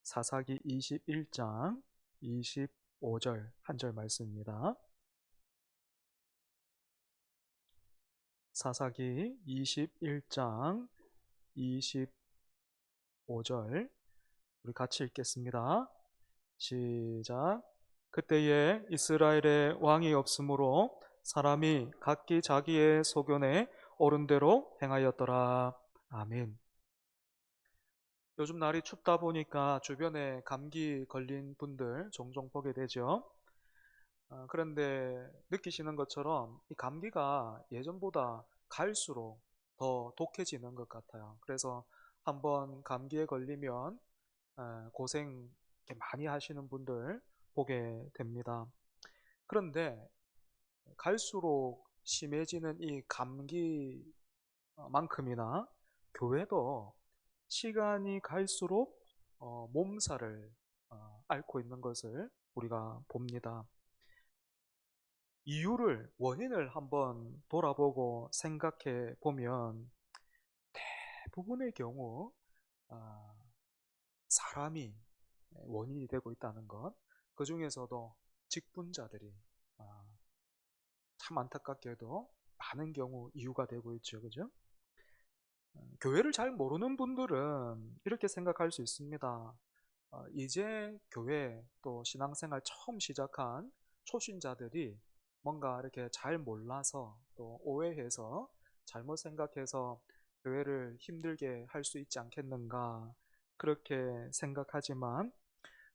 사사기 21장 25절 한 절 말씀입니다. 사사기 21장 25절 우리 같이 읽겠습니다. 시작. 그때에 이스라엘에 왕이 없으므로 사람이 각기 자기의 소견에 옳은 대로 행하였더라. 아멘. 요즘 날이 춥다 보니까 주변에 감기 걸린 분들 종종 보게 되죠. 그런데 느끼시는 것처럼 이 감기가 예전보다 갈수록 더 독해지는 것 같아요. 그래서 한번 감기에 걸리면 고생 이렇게 많이 하시는 분들 보게 됩니다. 그런데 갈수록 심해지는 이 감기만큼이나 교회도 시간이 갈수록 몸살을 앓고 있는 것을 우리가 봅니다. 이유를, 원인을 한번 돌아보고 생각해 보면 대부분의 경우 사람이 원인이 되고 있다는 것, 그 중에서도 직분자들이 참 안타깝게도 많은 경우 이유가 되고 있죠. 그죠? 교회를 잘 모르는 분들은 이렇게 생각할 수 있습니다. 이제 교회 또 신앙생활 처음 시작한 초신자들이 뭔가 이렇게 잘 몰라서 또 오해해서 잘못 생각해서 교회를 힘들게 할 수 있지 않겠는가 그렇게 생각하지만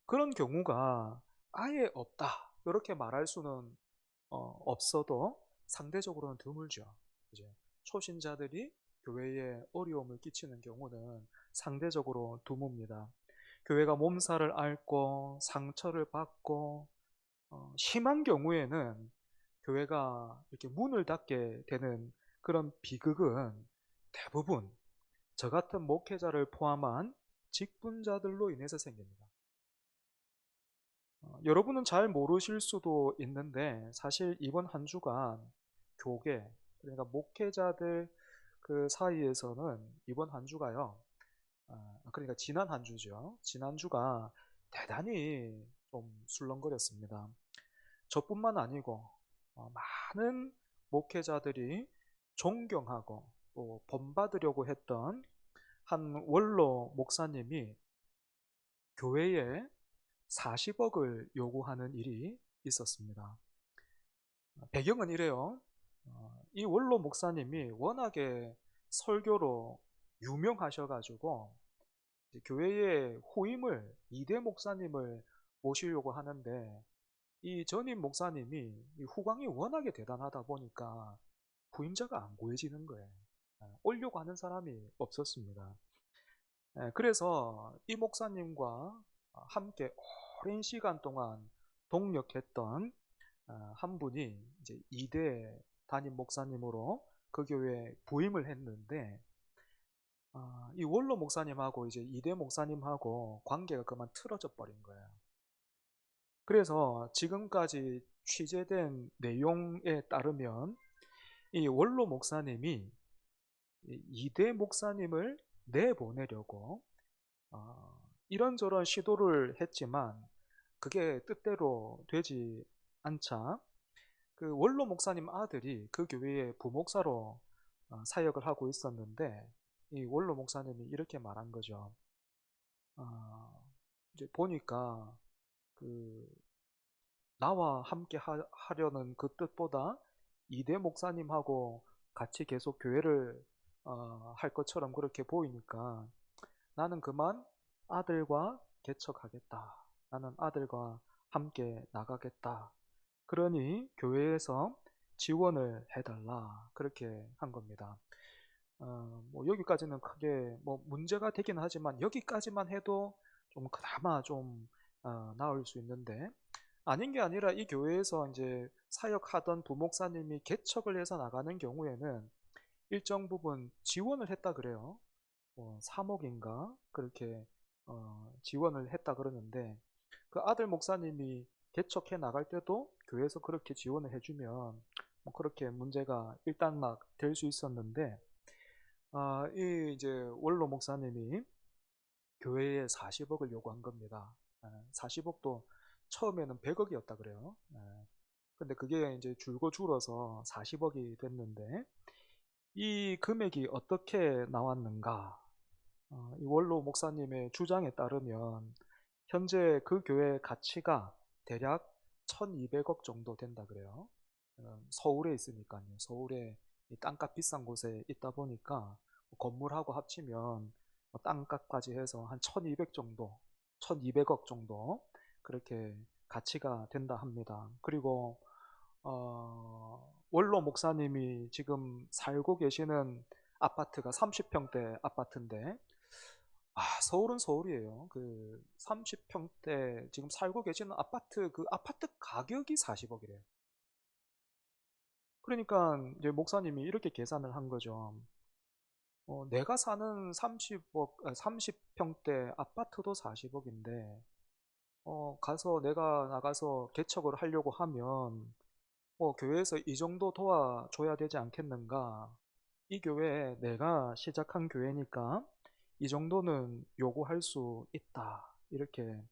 그런 경우가 아예 없다 이렇게 말할 수는 없어도 상대적으로는 드물죠. 이제 초신자들이 교회에 어려움을 끼치는 경우는 상대적으로 드뭅니다. 교회가 몸살을 앓고 상처를 받고 심한 경우에는 교회가 이렇게 문을 닫게 되는 그런 비극은 대부분 저 같은 목회자를 포함한 직분자들로 인해서 생깁니다. 여러분은 잘 모르실 수도 있는데 사실 이번 한 주간 교계, 그러니까 목회자들 그 사이에서는 이번 한 주가요. 그러니까 지난 한 주죠. 지난 주가 대단히 좀 술렁거렸습니다. 저뿐만 아니고 많은 목회자들이 존경하고 또 본받으려고 했던 한 원로 목사님이 교회에 40억을 요구하는 일이 있었습니다. 배경은 이래요. 이 원로 목사님이 워낙에 설교로 유명하셔가지고 교회의 후임을 이대 목사님을 모시려고 하는데 이 전임 목사님이 이 후광이 워낙에 대단하다 보니까 후임자가 안 구해지는 거예요. 오려고 하는 사람이 없었습니다. 그래서 이 목사님과 함께 오랜 시간 동안 동역했던 한 분이 이제 이대 담임 목사님으로 그 교회에 부임을 했는데 이 원로 목사님하고 이제 이대 목사님하고 관계가 그만 틀어져 버린 거예요. 그래서 지금까지 취재된 내용에 따르면 이 원로 목사님이 이대 목사님을 내보내려고 이런저런 시도를 했지만 그게 뜻대로 되지 않자 그 원로 목사님 아들이 그 교회의 부목사로 사역을 하고 있었는데 이 원로 목사님이 이렇게 말한 거죠. 이제 보니까 그 나와 함께 하려는 그 뜻보다 이대 목사님하고 같이 계속 교회를 할 것처럼 그렇게 보이니까 나는 그만 아들과 개척하겠다. 나는 아들과 함께 나가겠다. 그러니 교회에서 지원을 해달라. 그렇게 한 겁니다. 뭐 여기까지는 크게 뭐 문제가 되긴 하지만 여기까지만 해도 좀 그나마 좀 나을 수 있는데 아닌 게 아니라 이 교회에서 이제 사역하던 부목사님이 개척을 해서 나가는 경우에는 일정 부분 지원을 했다 그래요. 3억인가 그렇게 지원을 했다 그러는데 그 아들 목사님이 개척해 나갈 때도 교회에서 그렇게 지원을 해주면 뭐 그렇게 문제가 일단락 될 수 있었는데 이 이제 원로 목사님이 교회에 40억을 요구한 겁니다. 40억도 처음에는 100억이었다 그래요. 근데 그게 이제 줄고 줄어서 40억이 됐는데, 이 금액이 어떻게 나왔는가? 이 원로 목사님의 주장에 따르면 현재 그 교회의 가치가 대략 1200억 정도 된다 그래요. 서울에 있으니까요. 서울에 이 땅값 비싼 곳에 있다 보니까 건물하고 합치면 땅값까지 해서 한 1200 정도, 1200억 정도 그렇게 가치가 된다 합니다. 그리고 원로 목사님이 지금 살고 계시는 아파트가 30평대 아파트인데, 서울은 서울이에요. 그 30평대 지금 살고 계시는 아파트, 그 아파트 가격이 40억이래요. 그러니까 이제 목사님이 이렇게 계산을 한 거죠. 내가 사는 30평대 아파트도 40억인데, 내가 나가서 개척을 하려고 하면, 교회에서 이 정도 도와줘야 되지 않겠는가? 이 교회 내가 시작한 교회니까 이 정도는 요구할 수 있다. 이렇게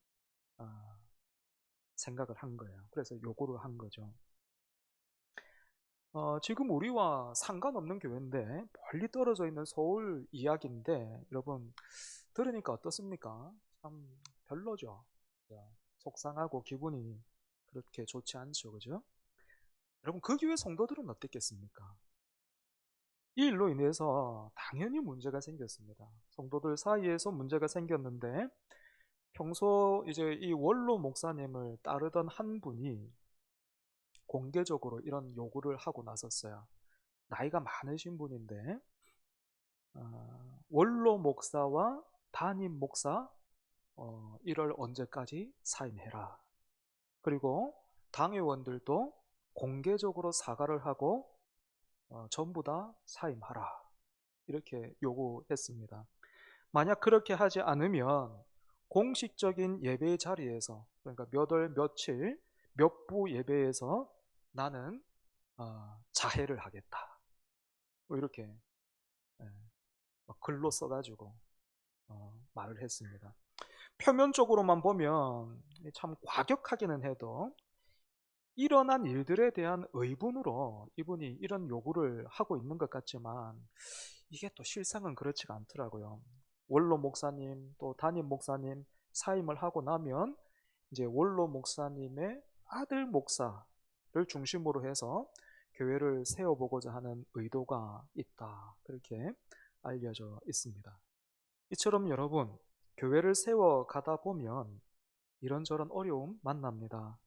아, 생각을 한 거예요. 그래서 요구를 한 거죠. 지금 우리와 상관없는 교회인데 멀리 떨어져 있는 서울 이야기인데 여러분 들으니까 어떻습니까? 참 별로죠. 속상하고 기분이 그렇게 좋지 않죠. 그죠? 여러분 그 교회 성도들은 어땠겠습니까? 이 일로 인해서 당연히 문제가 생겼습니다. 성도들 사이에서 문제가 생겼는데 평소 이제 이 원로 목사님을 따르던 한 분이 공개적으로 이런 요구를 하고 나섰어요. 나이가 많으신 분인데 원로 목사와 담임 목사 1월 언제까지 사임해라. 그리고 당회원들도 공개적으로 사과를 하고 전부 다 사임하라. 이렇게 요구했습니다. 만약 그렇게 하지 않으면 공식적인 예배 자리에서, 그러니까 몇 월 며칠 몇 부 예배에서 나는 자해를 하겠다. 뭐 이렇게 글로 써가지고 말을 했습니다. 표면적으로만 보면 참 과격하기는 해도 일어난 일들에 대한 의분으로 이분이 이런 요구를 하고 있는 것 같지만 이게 또 실상은 그렇지가 않더라고요. 원로 목사님 또 담임 목사님 사임을 하고 나면 이제 원로 목사님의 아들 목사를 중심으로 해서 교회를 세워보고자 하는 의도가 있다. 그렇게 알려져 있습니다. 이처럼 여러분, 교회를 세워가다 보면 이런저런 어려움 만납니다.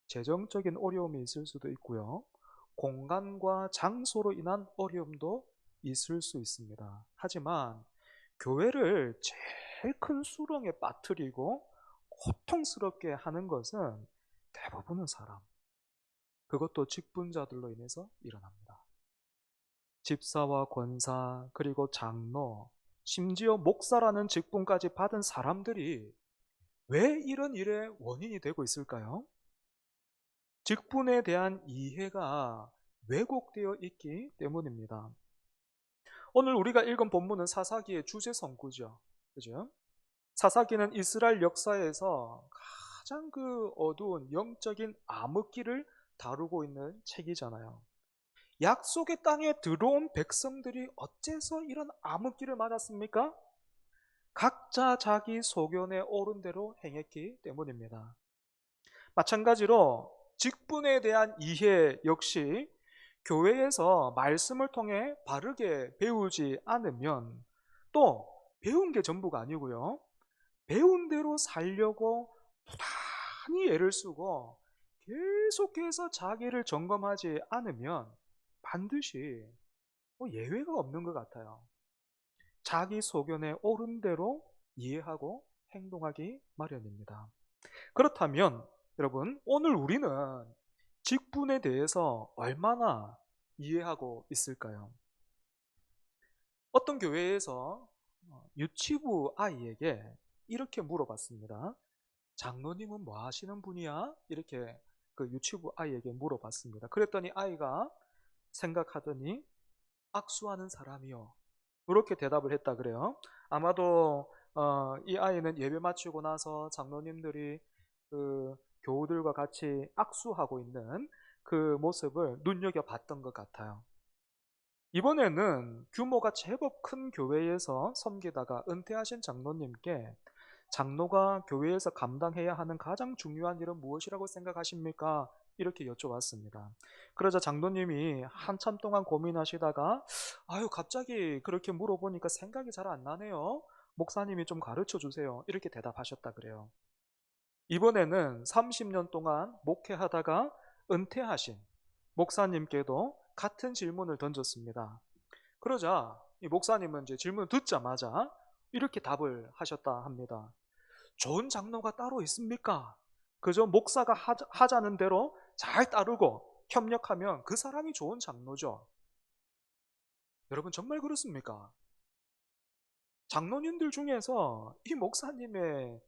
재정적인 어려움이 있을 수도 있고요. 공간과 장소로 인한 어려움도 있을 수 있습니다. 하지만 교회를 제일 큰 수렁에 빠뜨리고 고통스럽게 하는 것은 대부분의 사람, 그것도 직분자들로 인해서 일어납니다. 집사와 권사, 그리고 장로, 심지어 목사라는 직분까지 받은 사람들이 왜 이런 일의 원인이 되고 있을까요? 직분에 대한 이해가 왜곡되어 있기 때문입니다. 오늘 우리가 읽은 본문은 사사기의 주제 선구죠. 그죠? 사사기는 이스라엘 역사에서 가장 그 어두운 영적인 암흑기를 다루고 있는 책이잖아요. 약속의 땅에 들어온 백성들이 어째서 이런 암흑기를 맞았습니까? 각자 자기 소견에 옳은 대로 행했기 때문입니다. 마찬가지로 직분에 대한 이해 역시 교회에서 말씀을 통해 바르게 배우지 않으면 또 배운 게 전부가 아니고요. 배운 대로 살려고 부단히 애를 쓰고 계속해서 자기를 점검하지 않으면 반드시 예외가 없는 것 같아요. 자기 소견에 옳은 대로 이해하고 행동하기 마련입니다. 그렇다면 여러분, 오늘 우리는 직분에 대해서 얼마나 이해하고 있을까요? 어떤 교회에서 유치부 아이에게 이렇게 물어봤습니다. 장로님은 뭐 하시는 분이야? 이렇게 그 유치부 아이에게 물어봤습니다. 그랬더니 아이가 생각하더니 악수하는 사람이요. 이렇게 대답을 했다 그래요. 아마도 이 아이는 예배 마치고 나서 장로님들이 그 교우들과 같이 악수하고 있는 그 모습을 눈여겨봤던 것 같아요. 이번에는 규모가 제법 큰 교회에서 섬기다가 은퇴하신 장로님께 장로가 교회에서 감당해야 하는 가장 중요한 일은 무엇이라고 생각하십니까? 이렇게 여쭤봤습니다. 그러자 장로님이 한참 동안 고민하시다가 아유 갑자기 그렇게 물어보니까 생각이 잘 안 나네요. 목사님이 좀 가르쳐 주세요. 이렇게 대답하셨다 그래요. 이번에는 30년 동안 목회하다가 은퇴하신 목사님께도 같은 질문을 던졌습니다. 그러자 이 목사님은 이제 질문을 듣자마자 이렇게 답을 하셨다 합니다. 좋은 장로가 따로 있습니까? 그저 목사가 하자는 대로 잘 따르고 협력하면 그 사람이 좋은 장로죠. 여러분 정말 그렇습니까? 장로님들 중에서 이 목사님의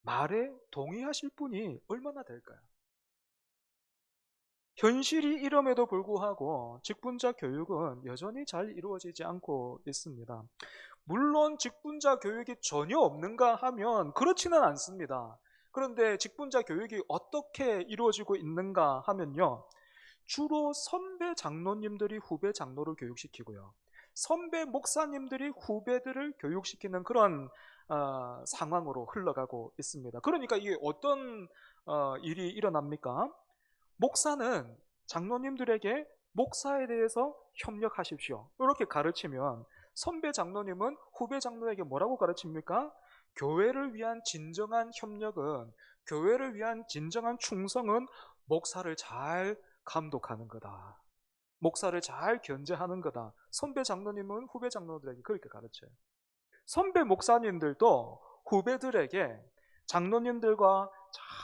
말에 동의하실 분이 얼마나 될까요? 현실이 이럼에도 불구하고 직분자 교육은 여전히 잘 이루어지지 않고 있습니다. 물론 직분자 교육이 전혀 없는가 하면 그렇지는 않습니다. 그런데 직분자 교육이 어떻게 이루어지고 있는가 하면요. 주로 선배 장로님들이 후배 장로를 교육시키고요. 선배 목사님들이 후배들을 교육시키는 그런 상황으로 흘러가고 있습니다. 그러니까 이게 어떤 일이 일어납니까? 목사는 장로님들에게 목사에 대해서 협력하십시오. 이렇게 가르치면 선배 장로님은 후배 장로에게 뭐라고 가르칩니까? 교회를 위한 진정한 협력은, 교회를 위한 진정한 충성은 목사를 잘 감독하는 거다. 목사를 잘 견제하는 거다. 선배 장로님은 후배 장로들에게 그렇게 가르쳐요. 선배 목사님들도 후배들에게 장로님들과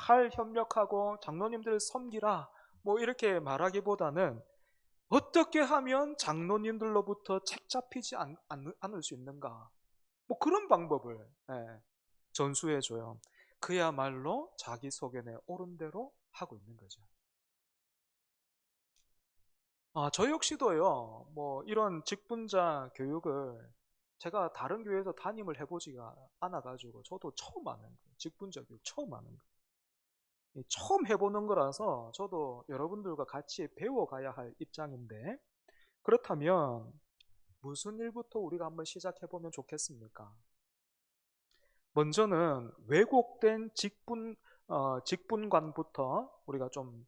잘 협력하고 장로님들을 섬기라 뭐 이렇게 말하기보다는 어떻게 하면 장로님들로부터 책 잡히지 않을 수 있는가 뭐 그런 방법을 전수해 줘요. 그야말로 자기 소견에 옳은 대로 하고 있는 거죠. 저 역시도요, 뭐, 이런 직분자 교육을 제가 다른 교회에서 담임을 해보지가 않아가지고, 저도 처음 하는 거예요. 직분자 교육 처음 하는 거예요. 처음 해보는 거라서 저도 여러분들과 같이 배워가야 할 입장인데, 그렇다면 무슨 일부터 우리가 한번 시작해보면 좋겠습니까? 먼저는 왜곡된 직분관부터 우리가 좀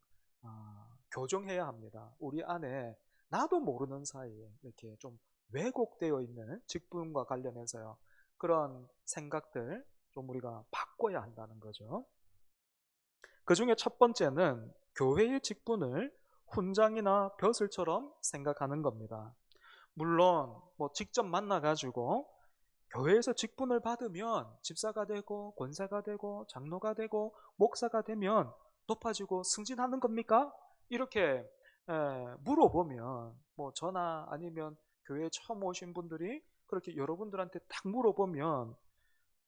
교정해야 합니다. 우리 안에 나도 모르는 사이에 이렇게 좀 왜곡되어 있는 직분과 관련해서요. 그런 생각들 좀 우리가 바꿔야 한다는 거죠. 그 중에 첫 번째는 교회의 직분을 훈장이나 벼슬처럼 생각하는 겁니다. 물론 뭐 직접 만나가지고 교회에서 직분을 받으면 집사가 되고 권사가 되고 장로가 되고 목사가 되면 높아지고 승진하는 겁니까? 이렇게 물어보면 뭐 저나 아니면 교회에 처음 오신 분들이 그렇게 여러분들한테 딱 물어보면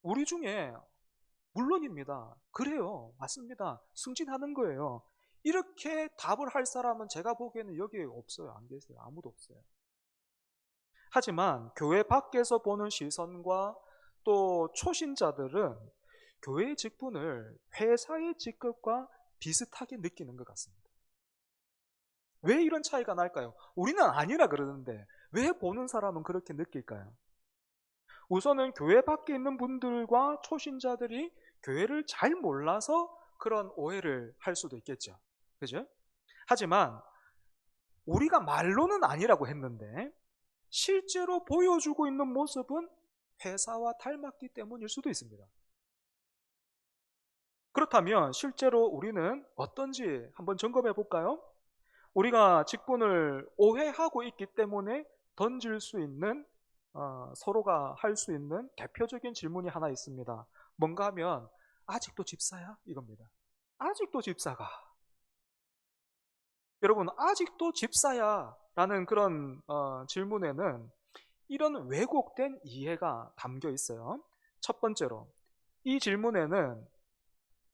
우리 중에 물론입니다. 그래요. 맞습니다. 승진하는 거예요. 이렇게 답을 할 사람은 제가 보기에는 여기에 없어요. 안 계세요. 아무도 없어요. 하지만 교회 밖에서 보는 시선과 또 초신자들은 교회의 직분을 회사의 직급과 비슷하게 느끼는 것 같습니다. 왜 이런 차이가 날까요? 우리는 아니라 그러는데 왜 보는 사람은 그렇게 느낄까요? 우선은 교회 밖에 있는 분들과 초신자들이 교회를 잘 몰라서 그런 오해를 할 수도 있겠죠. 그죠? 하지만 우리가 말로는 아니라고 했는데 실제로 보여주고 있는 모습은 회사와 닮았기 때문일 수도 있습니다. 그렇다면 실제로 우리는 어떤지 한번 점검해 볼까요? 우리가 직분을 오해하고 있기 때문에 던질 수 있는 서로가 할 수 있는 대표적인 질문이 하나 있습니다. 뭔가 하면 아직도 집사야? 이겁니다. 아직도 집사가. 여러분 아직도 집사야 라는 그런 질문에는 이런 왜곡된 이해가 담겨 있어요. 첫 번째로 이 질문에는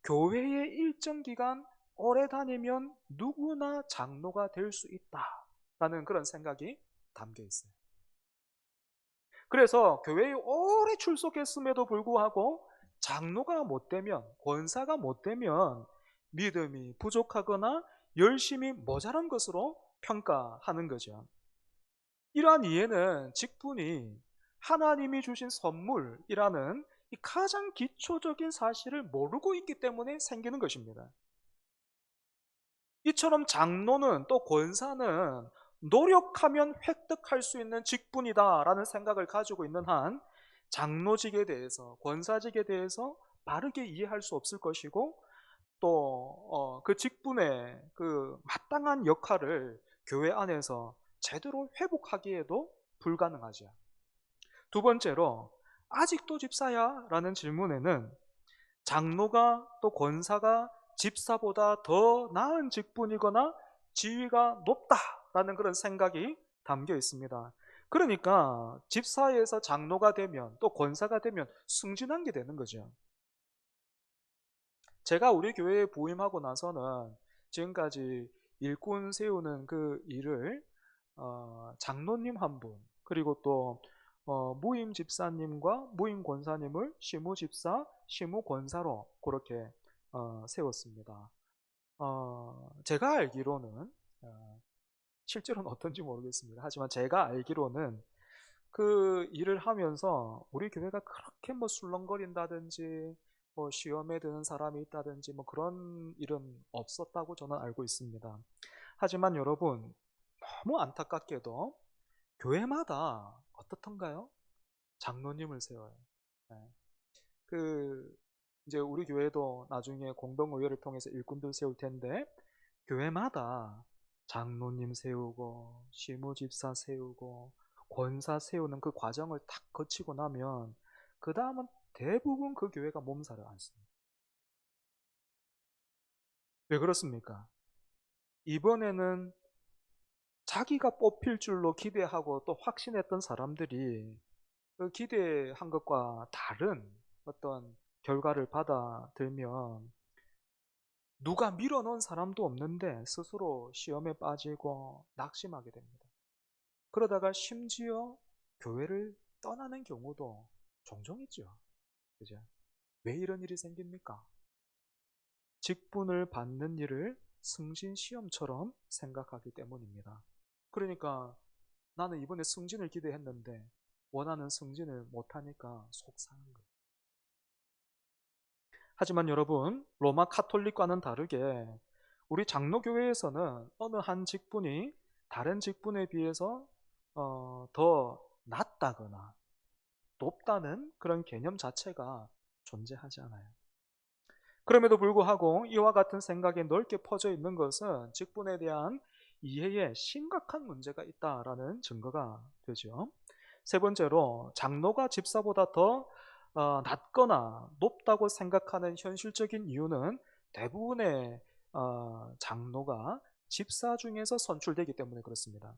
교회에 일정 기간 오래 다니면 누구나 장로가 될 수 있다라는 그런 생각이 담겨 있어요. 그래서 교회에 오래 출석했음에도 불구하고 장로가 못 되면, 권사가 못 되면 믿음이 부족하거나 열심히 모자란 것으로 평가하는 거죠. 이러한 이해는 직분이 하나님이 주신 선물이라는 이 가장 기초적인 사실을 모르고 있기 때문에 생기는 것입니다. 이처럼 장로는 또 권사는 노력하면 획득할 수 있는 직분이다라는 생각을 가지고 있는 한 장로직에 대해서, 권사직에 대해서 바르게 이해할 수 없을 것이고, 또 그 직분의 그 마땅한 역할을 교회 안에서 제대로 회복하기에도 불가능하죠. 두 번째로, 아직도 집사야? 라는 질문에는 장로가 또 권사가 집사보다 더 나은 직분이거나 지위가 높다라는 그런 생각이 담겨 있습니다. 그러니까 집사에서 장로가 되면, 또 권사가 되면 승진한 게 되는 거죠. 제가 우리 교회에 부임하고 나서는 지금까지 일꾼 세우는 그 일을 장로님 한 분, 그리고 또 무임 집사님과 무임 권사님을 시무 집사, 시무 권사로 그렇게 세웠습니다. 제가 알기로는 실제로는 어떤지 모르겠습니다. 하지만 제가 알기로는 그 일을 하면서 우리 교회가 그렇게 뭐 술렁거린다든지 뭐 시험에 드는 사람이 있다든지 뭐 그런 일은 없었다고 저는 알고 있습니다. 하지만 여러분, 너무 안타깝게도 교회마다 어떻던가요? 장로님을 세워요. 네. 그 이제 우리 교회도 나중에 공동의회를 통해서 일꾼들 세울 텐데, 교회마다 장로님 세우고 시무집사 세우고 권사 세우는 그 과정을 딱 거치고 나면 그 다음은 대부분 그 교회가 몸살을 앓습니다. 왜 그렇습니까? 이번에는 자기가 뽑힐 줄로 기대하고 또 확신했던 사람들이 그 기대한 것과 다른 어떤 결과를 받아들면 누가 밀어넣은 사람도 없는데 스스로 시험에 빠지고 낙심하게 됩니다. 그러다가 심지어 교회를 떠나는 경우도 종종 있죠. 그죠? 왜 이런 일이 생깁니까? 직분을 받는 일을 승진 시험처럼 생각하기 때문입니다. 그러니까 나는 이번에 승진을 기대했는데 원하는 승진을 못하니까 속상한 거예요. 하지만 여러분, 로마 카톨릭과는 다르게 우리 장로교회에서는 어느 한 직분이 다른 직분에 비해서 더 낫다거나 높다는 그런 개념 자체가 존재하지 않아요. 그럼에도 불구하고 이와 같은 생각이 넓게 퍼져 있는 것은 직분에 대한 이해에 심각한 문제가 있다라는 증거가 되죠. 세 번째로, 장로가 집사보다 더 낮거나 높다고 생각하는 현실적인 이유는 대부분의 장로가 집사 중에서 선출되기 때문에 그렇습니다.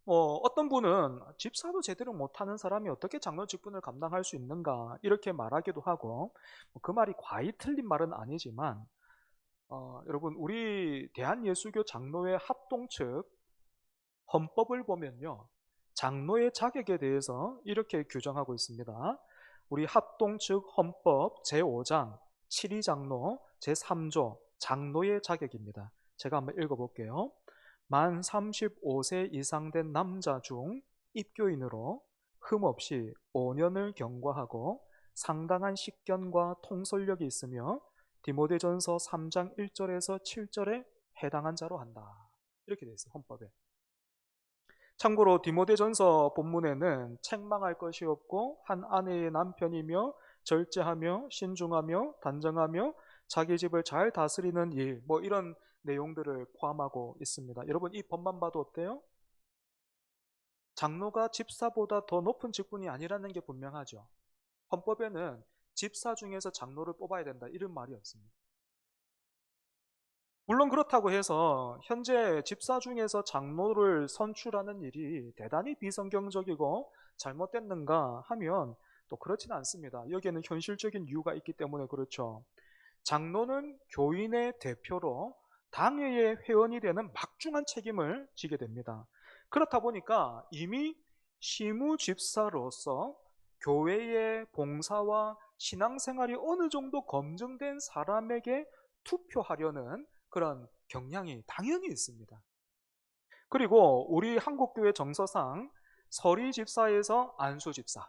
어떤 분은 집사도 제대로 못하는 사람이 어떻게 장로 직분을 감당할 수 있는가 이렇게 말하기도 하고, 그 말이 과히 틀린 말은 아니지만 여러분, 우리 대한예수교 장로회 합동 측 헌법을 보면요, 장로의 자격에 대해서 이렇게 규정하고 있습니다. 우리 합동 측 헌법 제5장 7위 장로 제3조 장로의 자격입니다. 제가 한번 읽어볼게요. 만 35세 이상 된 남자 중 입교인으로 흠없이 5년을 경과하고 상당한 식견과 통솔력이 있으며 디모데전서 3장 1절에서 7절에 해당한 자로 한다. 이렇게 되어 있어요, 헌법에. 참고로 디모데전서 본문에는 책망할 것이 없고 한 아내의 남편이며 절제하며 신중하며 단정하며 자기 집을 잘 다스리는 일, 뭐 이런 내용들을 포함하고 있습니다. 여러분, 이 법만 봐도 어때요? 장로가 집사보다 더 높은 직분이 아니라는 게 분명하죠. 헌법에는 집사 중에서 장로를 뽑아야 된다 이런 말이 없습니다. 물론 그렇다고 해서 현재 집사 중에서 장로를 선출하는 일이 대단히 비성경적이고 잘못됐는가 하면 또 그렇지는 않습니다. 여기에는 현실적인 이유가 있기 때문에 그렇죠. 장로는 교인의 대표로 당회의 회원이 되는 막중한 책임을 지게 됩니다. 그렇다 보니까 이미 시무집사로서 교회의 봉사와 신앙생활이 어느 정도 검증된 사람에게 투표하려는 그런 경향이 당연히 있습니다. 그리고 우리 한국교회 정서상 서리집사에서 안수집사,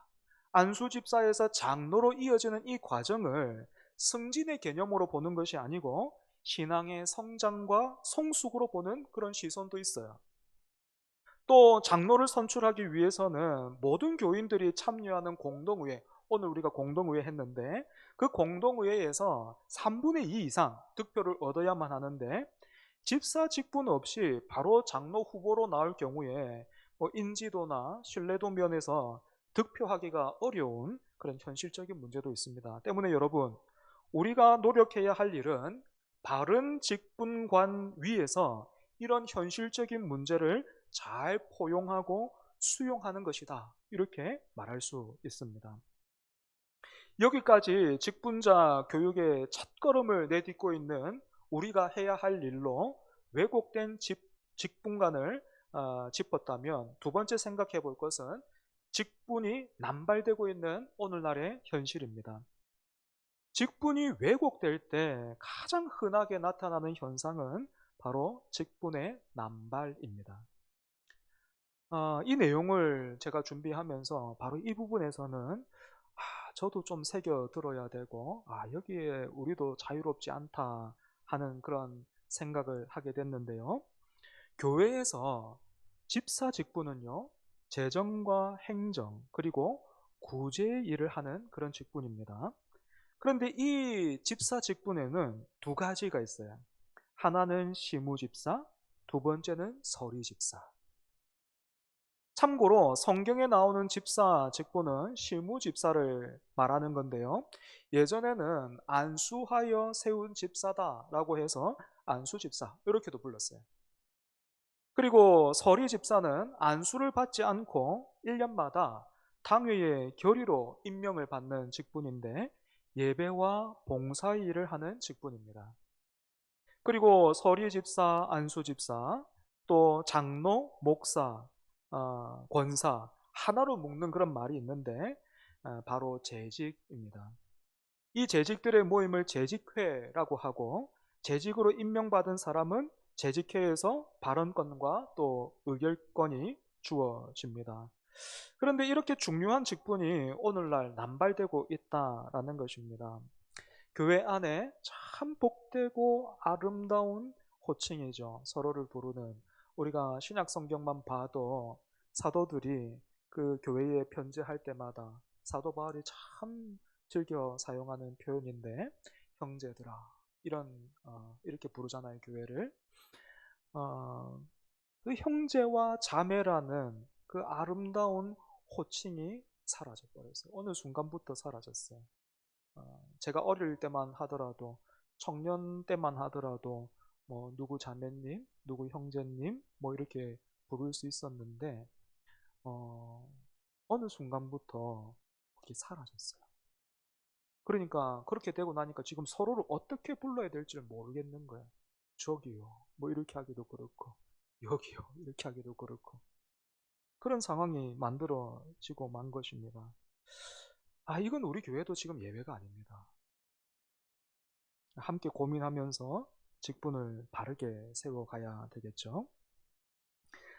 안수집사에서 장로로 이어지는 이 과정을 승진의 개념으로 보는 것이 아니고 신앙의 성장과 성숙으로 보는 그런 시선도 있어요. 또 장로를 선출하기 위해서는 모든 교인들이 참여하는 공동의회, 오늘 우리가 공동의회 했는데 그 공동의회에서 3분의 2 이상 득표를 얻어야만 하는데 집사 직분 없이 바로 장로 후보로 나올 경우에 인지도나 신뢰도 면에서 득표하기가 어려운 그런 현실적인 문제도 있습니다. 때문에 여러분, 우리가 노력해야 할 일은 바른 직분관 위에서 이런 현실적인 문제를 잘 포용하고 수용하는 것이다. 이렇게 말할 수 있습니다. 여기까지 직분자 교육의 첫걸음을 내딛고 있는 우리가 해야 할 일로 왜곡된 직분관을 짚었다면, 두 번째 생각해 볼 것은 직분이 남발되고 있는 오늘날의 현실입니다. 직분이 왜곡될 때 가장 흔하게 나타나는 현상은 바로 직분의 남발입니다. 이 내용을 제가 준비하면서 바로 이 부분에서는 저도 좀 새겨 들어야 되고, 여기에 우리도 자유롭지 않다 하는 그런 생각을 하게 됐는데요. 교회에서 집사 직분은요, 재정과 행정 그리고 구제의 일을 하는 그런 직분입니다. 그런데 이 집사 직분에는 두 가지가 있어요. 하나는 시무집사, 두 번째는 서리집사. 참고로 성경에 나오는 집사 직분은 시무집사를 말하는 건데요. 예전에는 안수하여 세운 집사다라고 해서 안수집사 이렇게도 불렀어요. 그리고 서리집사는 안수를 받지 않고 1년마다 당회의 결의로 임명을 받는 직분인데 예배와 봉사 일을 하는 직분입니다. 그리고 서리집사, 안수집사, 또 장로, 목사, 권사 하나로 묶는 그런 말이 있는데 바로 재직입니다. 이 재직들의 모임을 재직회라고 하고 재직으로 임명받은 사람은 재직회에서 발언권과 또 의결권이 주어집니다. 그런데 이렇게 중요한 직분이 오늘날 남발되고 있다라는 것입니다. 교회 안에 참 복되고 아름다운 호칭이죠. 서로를 부르는. 우리가 신약 성경만 봐도 사도들이 그 교회에 편지할 때마다 사도 바울이 참 즐겨 사용하는 표현인데, 형제들아 이렇게 부르잖아요, 교회를. 그 형제와 자매라는 그 아름다운 호칭이 사라져 버렸어요. 어느 순간부터 사라졌어요. 제가 어릴 때만 하더라도, 청년 때만 하더라도 누구 자매님, 누구 형제님 이렇게 부를 수 있었는데 어느 순간부터 그게 사라졌어요. 그러니까 그렇게 되고 나니까 지금 서로를 어떻게 불러야 될지를 모르겠는 거예요. 저기요 이렇게 하기도 그렇고, 여기요 이렇게 하기도 그렇고, 그런 상황이 만들어지고 만 것입니다. 이건 우리 교회도 지금 예외가 아닙니다. 함께 고민하면서 직분을 바르게 세워가야 되겠죠.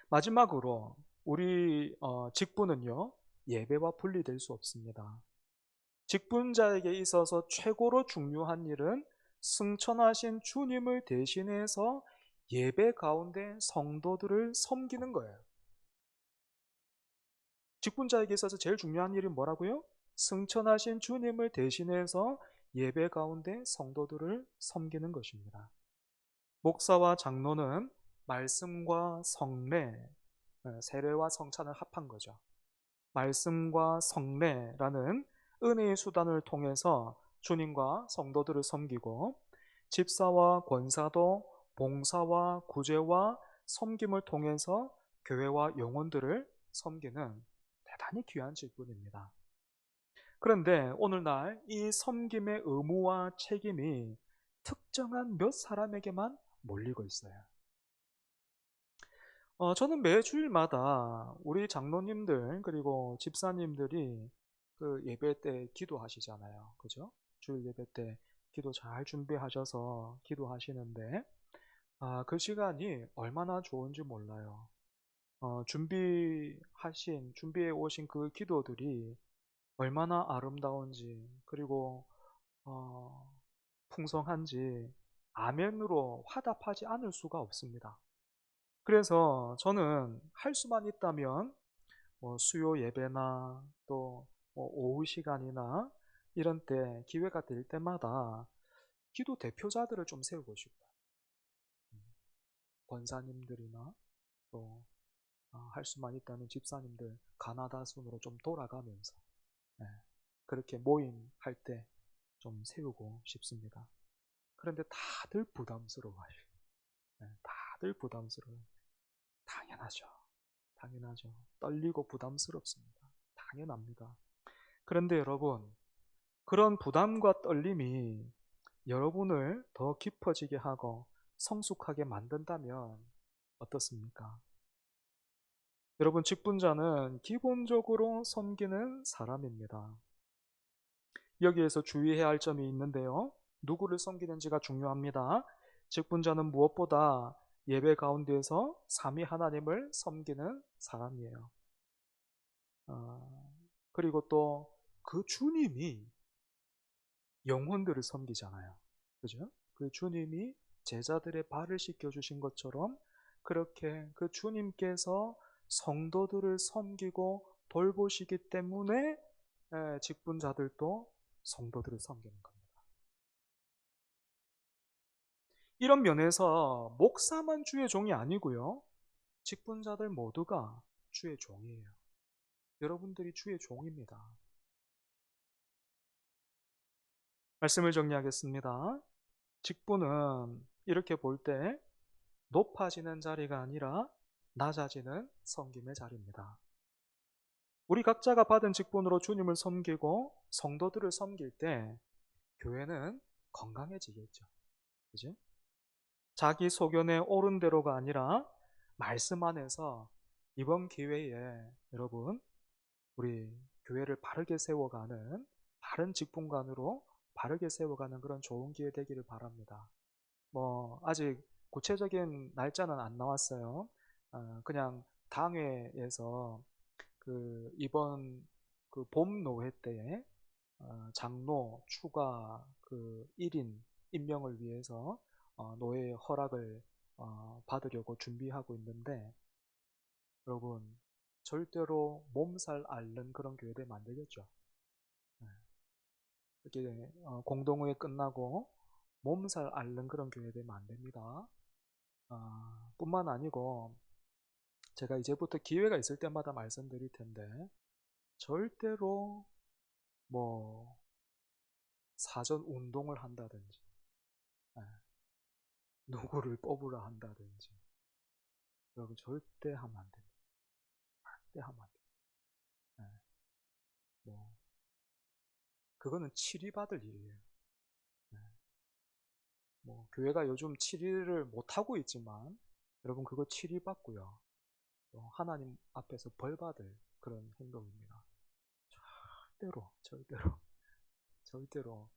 마지막으로 우리 직분은요, 예배와 분리될 수 없습니다. 직분자에게 있어서 최고로 중요한 일은 승천하신 주님을 대신해서 예배 가운데 성도들을 섬기는 거예요. 직분자에게 있어서 제일 중요한 일이 뭐라고요? 승천하신 주님을 대신해서 예배 가운데 성도들을 섬기는 것입니다. 목사와 장로는 말씀과 성례, 세례와 성찬을 합한 거죠. 말씀과 성례라는 은혜의 수단을 통해서 주님과 성도들을 섬기고, 집사와 권사도 봉사와 구제와 섬김을 통해서 교회와 영혼들을 섬기는 대단히 귀한 직분입니다. 그런데 오늘날 이 섬김의 의무와 책임이 특정한 몇 사람에게만 몰리고 있어요. 저는 매주일마다 우리 장로님들 그리고 집사님들이 그 예배 때 기도하시잖아요. 그죠? 주일 예배 때 기도 잘 준비하셔서 기도하시는데 그 시간이 얼마나 좋은지 몰라요. 준비해 오신 그 기도들이 얼마나 아름다운지, 그리고, 어, 풍성한지, 아멘으로 화답하지 않을 수가 없습니다. 그래서 저는 할 수만 있다면, 수요 예배나 또 오후 시간이나 이런 때 기회가 될 때마다 기도 대표자들을 좀 세우고 싶어요. 권사님들이나 또 할 수만 있다면 집사님들 가나다 순으로 좀 돌아가면서 예, 그렇게 모임할 때 좀 세우고 싶습니다. 그런데 다들 부담스러워요. 다들 부담스러워요. 당연하죠. 당연하죠. 떨리고 부담스럽습니다. 당연합니다. 그런데 여러분, 그런 부담과 떨림이 여러분을 더 깊어지게 하고 성숙하게 만든다면 어떻습니까? 여러분, 직분자는 기본적으로 섬기는 사람입니다. 여기에서 주의해야 할 점이 있는데요. 누구를 섬기는지가 중요합니다. 직분자는 무엇보다 예배 가운데에서 삼위 하나님을 섬기는 사람이에요. 그리고 또 그 주님이 영혼들을 섬기잖아요. 그죠? 그 주님이 제자들의 발을 씻겨주신 것처럼 그렇게 그 주님께서 성도들을 섬기고 돌보시기 때문에 직분자들도 성도들을 섬기는 겁니다. 이런 면에서 목사만 주의 종이 아니고요. 직분자들 모두가 주의 종이에요. 여러분들이 주의 종입니다. 말씀을 정리하겠습니다. 직분은 이렇게 볼 때 높아지는 자리가 아니라 낮아지는 섬김의 자리입니다. 우리 각자가 받은 직분으로 주님을 섬기고 성도들을 섬길 때 교회는 건강해지겠죠. 그지? 자기 소견에 옳은 대로가 아니라 말씀 안에서 이번 기회에 여러분 우리 교회를 바르게 세워가는 바른 직분관으로 바르게 세워가는 그런 좋은 기회 되기를 바랍니다. 아직 구체적인 날짜는 안 나왔어요. 그냥 당회에서 이번 봄 노회 때에 장로 추가 1인 임명을 위해서 노회 허락을 받으려고 준비하고 있는데 여러분 절대로 몸살 앓는 그런 교회 되면 안 되겠죠. 네. 이렇게 공동회의 끝나고 몸살 앓는 그런 교회 되면 안 됩니다. 뿐만 아니고 제가 이제부터 기회가 있을 때마다 말씀드릴 텐데 절대로 뭐 사전 운동을 한다든지 예, 누구를 뽑으라 한다든지 여러분 절대 하면 안 됩니다. 절대 하면 안 됩니다. 예, 뭐 그거는 치리받을 일이에요. 예, 교회가 요즘 치리를 못하고 있지만 여러분 그거 치리받고요. 하나님 앞에서 벌받을 그런 행동입니다. 절대로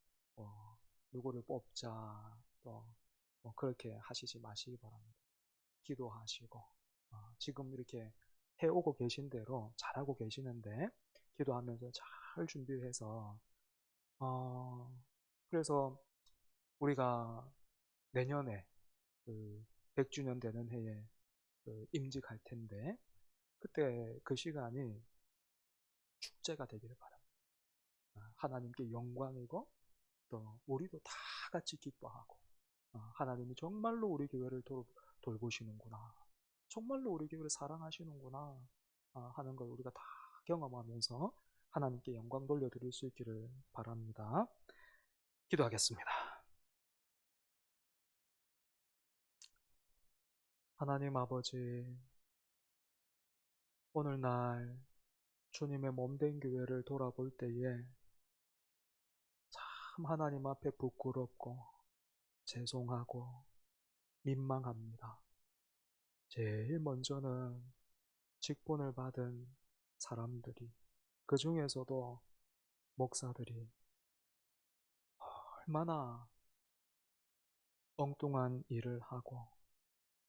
누구를 뽑자 또 그렇게 하시지 마시기 바랍니다. 기도하시고 지금 이렇게 해오고 계신 대로 잘하고 계시는데 기도하면서 잘 준비해서 그래서 우리가 내년에 100주년 되는 해에 임직할 텐데 그때 그 시간이 축제가 되기를 바랍니다. 하나님께 영광이고 또 우리도 다 같이 기뻐하고 하나님이 정말로 우리 교회를 돌보시는구나. 정말로 우리 교회를 사랑하시는구나 하는 걸 우리가 다 경험하면서 하나님께 영광 돌려드릴 수 있기를 바랍니다. 기도하겠습니다. 하나님 아버지, 오늘날 주님의 몸된 교회를 돌아볼 때에 참 하나님 앞에 부끄럽고 죄송하고 민망합니다. 제일 먼저는 직분을 받은 사람들이, 그 중에서도 목사들이 얼마나 엉뚱한 일을 하고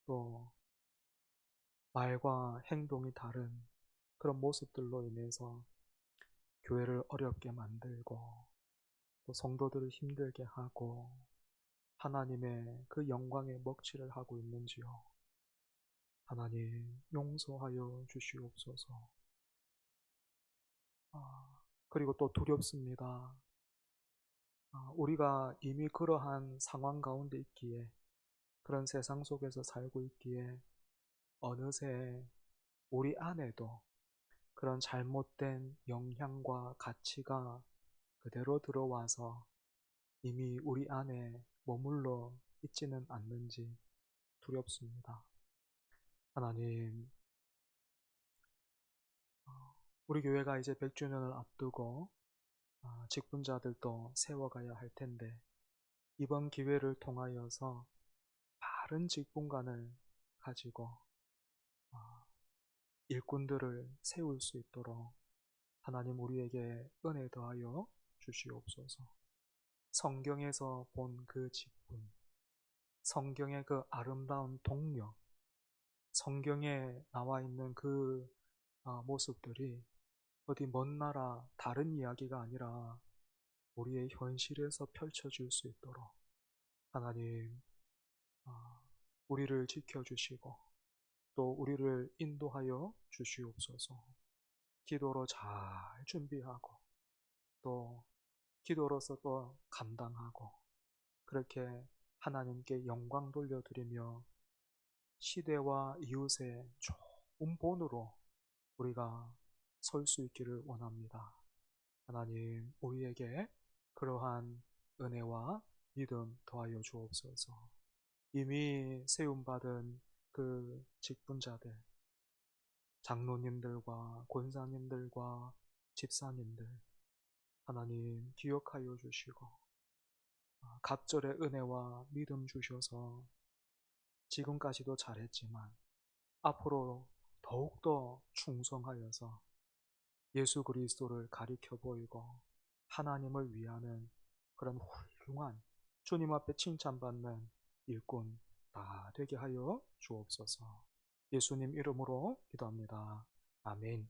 또 말과 행동이 다른 그런 모습들로 인해서 교회를 어렵게 만들고 또 성도들을 힘들게 하고 하나님의 그 영광에 먹칠을 하고 있는지요. 하나님 용서하여 주시옵소서. 그리고 또 두렵습니다. 우리가 이미 그러한 상황 가운데 있기에, 그런 세상 속에서 살고 있기에 어느새 우리 안에도 그런 잘못된 영향과 가치가 그대로 들어와서 이미 우리 안에 머물러 있지는 않는지 두렵습니다. 하나님, 우리 교회가 이제 100주년을 앞두고 직분자들도 세워가야 할 텐데, 이번 기회를 통하여서 바른 직분관을 가지고 일꾼들을 세울 수 있도록 하나님 우리에게 은혜 더하여 주시옵소서. 성경에서 본 그 직분, 성경의 그 아름다운 동력, 성경에 나와 있는 그 모습들이 어디 먼 나라 다른 이야기가 아니라 우리의 현실에서 펼쳐질 수 있도록 하나님 우리를 지켜주시고 또 우리를 인도하여 주시옵소서. 기도로 잘 준비하고 또 기도로서 또 감당하고 그렇게 하나님께 영광 돌려드리며 시대와 이웃의 좋은 본으로 우리가 설 수 있기를 원합니다. 하나님 우리에게 그러한 은혜와 믿음 더하여 주옵소서. 이미 세움받은 그 직분자들, 장로님들과 권사님들과 집사님들 하나님 기억하여 주시고 갑절의 은혜와 믿음 주셔서 지금까지도 잘했지만 앞으로 더욱더 충성하여서 예수 그리스도를 가리켜 보이고 하나님을 위하는 그런 훌륭한 주님 앞에 칭찬받는 일꾼 다 되게 하여 주옵소서. 예수님 이름으로 기도합니다. 아멘.